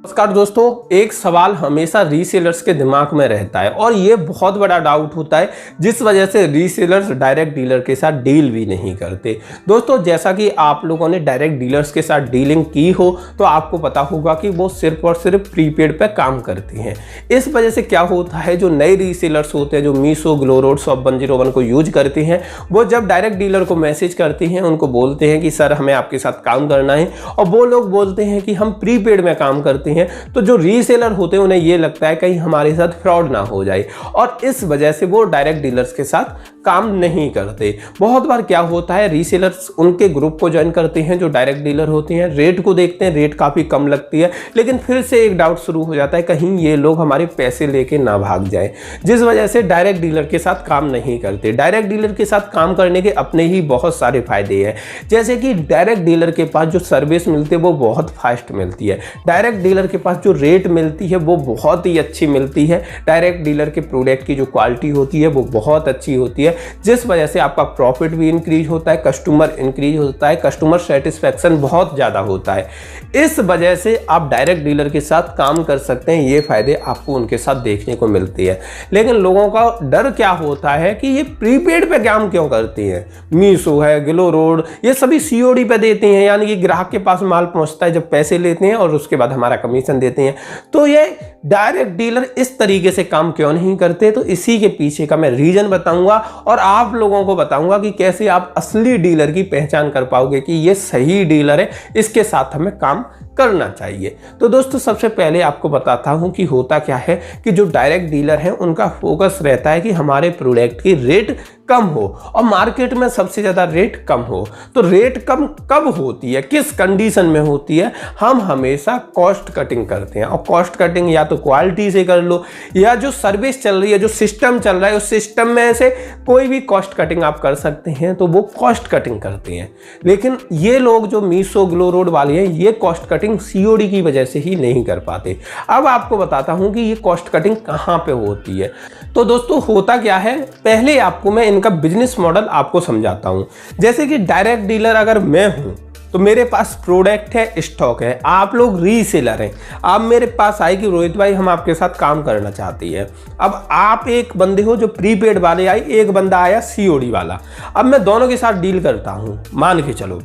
नमस्कार दोस्तों, एक सवाल हमेशा रीसेलर्स के दिमाग में रहता है और ये बहुत बड़ा डाउट होता है जिस वजह से रीसेलर्स डायरेक्ट डीलर के साथ डील भी नहीं करते। दोस्तों, जैसा कि आप लोगों ने डायरेक्ट डीलर्स के साथ डीलिंग की हो तो आपको पता होगा कि वो सिर्फ और सिर्फ प्रीपेड पे काम करते हैं। इस वजह से क्या होता है, जो नए रीसेलर्स होते हैं, जो मीशो, ग्लोरोड, शॉप 101 को यूज करते हैं, वो जब डायरेक्ट डीलर को मैसेज करते हैं, उनको बोलते हैं कि सर हमें आपके साथ काम करना है, और वो लोग बोलते हैं कि हम प्रीपेड में काम करते हैं, तो जो रीसेलर होते हैं उन्हें ये लगता है कहीं हमारे साथ फ्रॉड ना हो जाए, और इस वजह से वो डायरेक्ट डीलर्स के साथ काम नहीं करते। बहुत बार क्या होता है, रीसेलर्स उनके ग्रुप को ज्वाइन करते हैं जो डायरेक्ट डीलर होते हैं, रेट को देखते हैं, रेट काफ़ी कम लगती है, लेकिन फिर से एक डाउट शुरू हो जाता है कहीं ये लोग हमारे पैसे लेके ना भाग जाए, जिस वजह से डायरेक्ट डीलर के साथ काम नहीं करते। डायरेक्ट डीलर के साथ काम करने के अपने ही बहुत सारे फायदे हैं, जैसे कि डायरेक्ट डीलर के पास जो सर्विस मिलती है वो बहुत फास्ट मिलती है, डायरेक्ट डीलर के पास जो रेट मिलती है वो बहुत ही अच्छी मिलती है, डायरेक्ट डीलर के प्रोडक्ट की जो क्वालिटी होती है वो बहुत अच्छी होती है, जिस वजह से आपका प्रॉफिट भी इंक्रीज होता है, कस्टमर इंक्रीज होता है, कस्टमर सेटिस्फैक्शन बहुत ज़्यादा होता है। इस वजह से आप डायरेक्ट डीलर के साथ काम कर सकते हैं, ये फायदे आपको उनके साथ देखने को मिलती है। लेकिन लोगों का डर क्या होता है कि ये प्रीपेड पे काम क्यों करती हैं, मीशो है, ग्लोरोड, ये सभी सीओडी पे देते हैं, यानी कि ग्राहक के पास माल पहुंचता है जब पैसे लेते हैं और उसके बाद हमारा कमीशन देते हैं, तो ये डायरेक्ट डीलर इस तरीके से काम क्यों नहीं करते। तो इसी के पीछे का मैं रीजन बताऊंगा और आप लोगों को बताऊंगा कि कैसे आप असली डीलर की पहचान कर पाओगे कि ये सही डीलर है, इसके साथ हमें काम करना चाहिए। तो दोस्तों, सबसे पहले आपको बताता हूं कि होता क्या है कि जो डायरेक्ट डीलर है उनका फोकस रहता है कि हमारे प्रोडक्ट की रेट कम हो और मार्केट में सबसे ज़्यादा रेट कम हो। तो रेट कम कब होती है, किस कंडीशन में होती है, हम हमेशा कॉस्ट कटिंग करते हैं, और कॉस्ट कटिंग या तो क्वालिटी से कर लो, या जो सर्विस चल रही है, जो सिस्टम चल रहा है, उस सिस्टम में से कोई भी कॉस्ट कटिंग आप कर सकते हैं, तो वो कॉस्ट कटिंग करते हैं। लेकिन ये लोग जो मीशो, ग्लोरोड वाले हैं, ये कॉस्ट कटिंग सीओडी की वजह से ही नहीं कर पाते। अब आपको बताता हूं कि ये कॉस्ट कटिंग कहां पे होती है। तो दोस्तों, होता क्या है, पहले आपको मैं इनका बिजनेस मॉडल आपको समझाता हूं। जैसे कि डायरेक्ट डीलर अगर मैं हूं तो मेरे पास प्रोडक्ट है, स्टॉक है, आप लोग रीसेलर हैं, आप मेरे पास आए कि रोहित भाई हम आपके साथ काम करना चाहती है। अब आप एक बंदे हो जो प्रीपेड वाले आए, एक बंदा आया सीओडी वाला। अब मैं दोनों के साथ डील करता हूं, मान के चलो।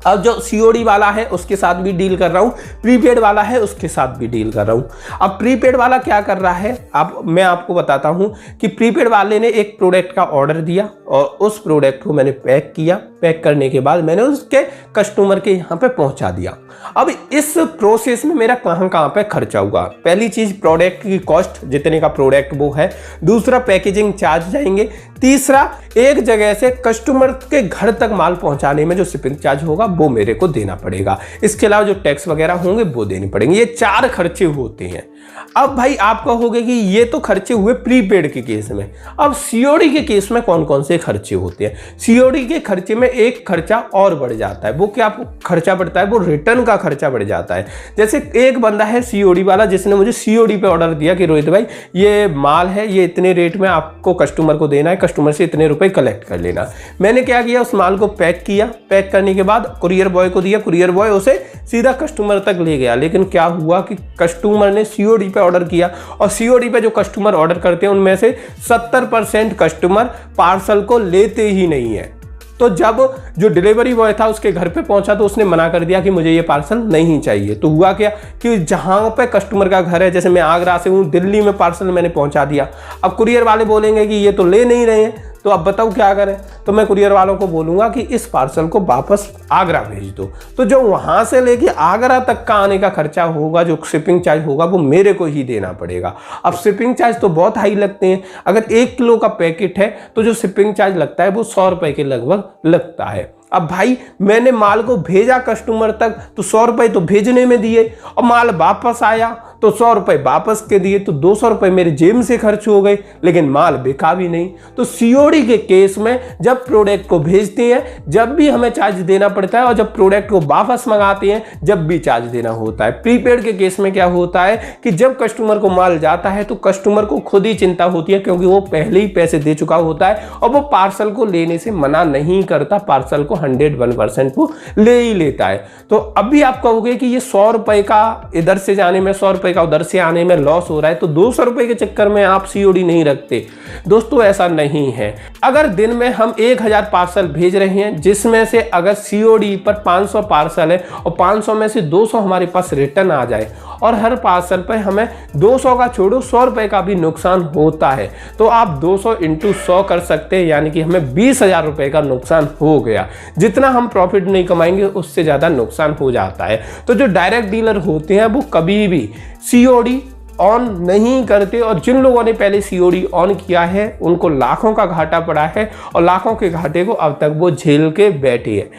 अब जो सीओडी वाला है उसके साथ भी डील कर रहा हूँ, प्रीपेड वाला है उसके साथ भी डील कर रहा हूँ। अब प्रीपेड वाला क्या कर रहा है, अब मैं आपको बताता हूँ कि प्रीपेड वाले ने एक प्रोडक्ट का ऑर्डर दिया और उस प्रोडक्ट को मैंने पैक किया, पैक करने के बाद मैंने उसके कस्टमर के यहाँ पे पहुँचा दिया। अब इस प्रोसेस में मेरा कहाँ कहाँ पे खर्चा हुआ, पहली चीज़ प्रोडक्ट की कॉस्ट, जितने का प्रोडक्ट वो है, दूसरा पैकेजिंग चार्ज जाएंगे, तीसरा एक जगह से कस्टमर के घर तक माल पहुंचाने में जो शिपिंग चार्ज होगा वो मेरे को देना पड़ेगा, इसके अलावा जो टैक्स वगैरह होंगे वो देने पड़ेंगे। ये 4 खर्चे होते हैं। अब भाई आप कहोगे कि ये तो खर्चे हुए प्रीपेड के केस में, अब सीओडी के केस में कौन कौन से खर्चे होते हैं। सीओडी के खर्चे में एक खर्चा और बढ़ जाता है, वो क्या खर्चा बढ़ता है, वो रिटर्न का खर्चा बढ़ जाता है। जैसे एक बंदा है सीओडी वाला जिसने मुझे सीओडी पे ऑर्डर दिया कि रोहित भाई ये माल है, ये इतने रेट में आपको कस्टमर को देना है, कस्टमर से इतने रुपए कलेक्ट कर लेना। मैंने क्या किया, उस माल को पैक किया, पैक करने के बाद कुरियर बॉय को दिया, कुरियर बॉय उसे सीधा कस्टमर तक ले गया। लेकिन क्या हुआ कि कस्टमर ने सीओडी पे ऑर्डर किया, और सीओडी पे जो कस्टमर ऑर्डर करते हैं उनमें से 70% कस्टमर पार्सल को लेते ही नहीं है। तो जब जो डिलीवरी बॉय था उसके घर पे पहुंचा तो उसने मना कर दिया कि मुझे ये पार्सल नहीं चाहिए। तो हुआ क्या कि जहां पे कस्टमर का घर है, जैसे मैं आगरा से हूँ, दिल्ली में पार्सल मैंने पहुंचा दिया। अब कुरियर वाले बोलेंगे कि ये तो ले नहीं रहे हैं, तो अब बताओ क्या करें। तो मैं कुरियर वालों को बोलूँगा कि इस पार्सल को वापस आगरा भेज दो। तो जो वहाँ से लेके आगरा तक का आने का खर्चा होगा, जो शिपिंग चार्ज होगा, वो मेरे को ही देना पड़ेगा। अब शिपिंग चार्ज तो बहुत हाई लगते हैं, अगर 1 किलो का पैकेट है तो जो शिपिंग चार्ज लगता है वो 100 रुपये के लगभग लगता है। अब भाई मैंने माल को भेजा कस्टमर तक तो 100 रुपये तो भेजने में दिए, और माल वापस आया तो 100 रुपए वापस के दिए तो 200 रुपए मेरे जेब से खर्च हो गए, लेकिन माल बिका भी नहीं। तो सीओडी के केस में जब प्रोडक्ट को भेजते हैं जब भी हमें चार्ज देना पड़ता है, और जब प्रोडक्ट को वापस मंगाते हैं जब भी चार्ज देना होता है। प्रीपेड के केस में क्या होता है कि जब कस्टमर को माल जाता है तो कस्टमर को खुद ही चिंता होती है, क्योंकि वो पहले ही पैसे दे चुका होता है और वो पार्सल को लेने से मना नहीं करता, पार्सल को 101% वो ले ही लेता है। तो अभी आप कहोगे कि ये 100 रुपए का इधर से जाने में, 100 रुपए का उधर से आने में लॉस हो रहा है, तो 200 रुपए के चक्कर में आप सीओडी नहीं रखते। दोस्तों ऐसा नहीं है। अगर दिन में हम 1000 पार्सल भेज रहे हैं, जिसमें से अगर सीओडी पर 500 पार्सल है और 500 में से 200 हमारे पास रिटर्न आ जाए और हर पार्सल पर हमें 200 का छोड़ो 100 रुपए का भी नुकसान होता है, तो आप 200 × 100 कर सकते हैं, यानी कि हमें 20,000 रुपए का नुकसान हो गया। जितना हम प्रॉफिट नहीं कमाएंगे उससे ज़्यादा नुकसान हो जाता है। तो जो डायरेक्ट डीलर होते हैं वो कभी भी सीओडी ऑन नहीं करते, और जिन लोगों ने पहले सीओडी ऑन किया है उनको लाखों का घाटा पड़ा है और लाखों के घाटे को अब तक वो झेल के बैठे हैं,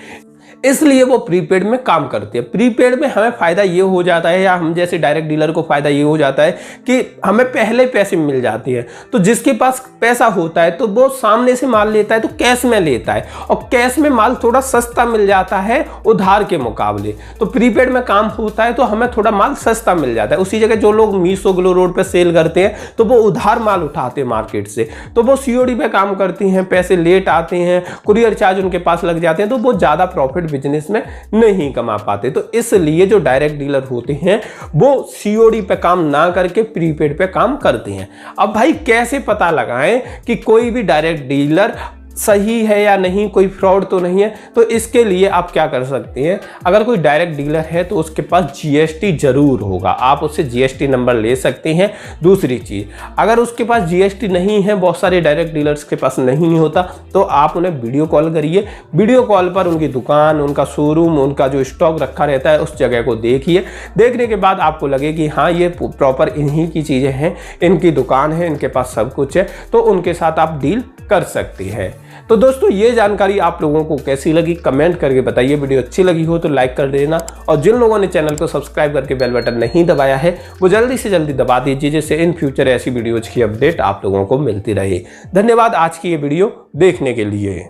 इसलिए वो प्रीपेड में काम करते हैं। प्रीपेड में हमें फ़ायदा ये हो जाता है, या हम जैसे डायरेक्ट डीलर को फ़ायदा ये हो जाता है कि हमें पहले पैसे मिल जाते हैं। तो जिसके पास पैसा होता है तो वो सामने से माल लेता है तो कैश में लेता है, और कैश में माल थोड़ा सस्ता मिल जाता है उधार के मुकाबले। तो प्रीपेड में काम होता है तो हमें थोड़ा माल सस्ता मिल जाता है। उसी जगह जो लोग मीशो ग्लो रोड पर सेल करते हैं तो वो उधार माल उठाते हैं मार्केट से, तो वो सीओडी पे काम करती हैं, पैसे लेट आते हैं, कुरियर चार्ज उनके पास लग जाते हैं, तो वो ज़्यादा प्रॉफिट बिजनेस में नहीं कमा पाते। तो इसलिए जो डायरेक्ट डीलर होते हैं वो सीओडी पे काम ना करके प्रीपेड पे काम करते हैं। अब भाई कैसे पता लगाएं कि कोई भी डायरेक्ट डीलर सही है या नहीं, कोई फ्रॉड तो नहीं है? तो इसके लिए आप क्या कर सकते हैं, अगर कोई डायरेक्ट डीलर है तो उसके पास जीएसटी जरूर होगा, आप उससे जीएसटी नंबर ले सकते हैं। दूसरी चीज, अगर उसके पास जीएसटी नहीं है, बहुत सारे डायरेक्ट डीलर्स के पास नहीं होता, तो आप उन्हें वीडियो कॉल करिए। वीडियो कॉल पर उनकी दुकान, उनका शोरूम, उनका जो स्टॉक रखा रहता है उस जगह को देखिए। देखने के बाद आपको लगे कि हाँ ये प्रॉपर इन्हीं की चीज़ें हैं, इनकी दुकान है, इनके पास सब कुछ है, तो उनके साथ आप डील कर सकते हैं। तो दोस्तों ये जानकारी आप लोगों को कैसी लगी कमेंट करके बताइए। वीडियो अच्छी लगी हो तो लाइक कर देना, और जिन लोगों ने चैनल को सब्सक्राइब करके बेल बटन नहीं दबाया है वो जल्दी से जल्दी दबा दीजिए, जिससे इन फ्यूचर ऐसी वीडियोज की अपडेट आप लोगों को मिलती रहे। धन्यवाद आज की ये वीडियो देखने के लिए।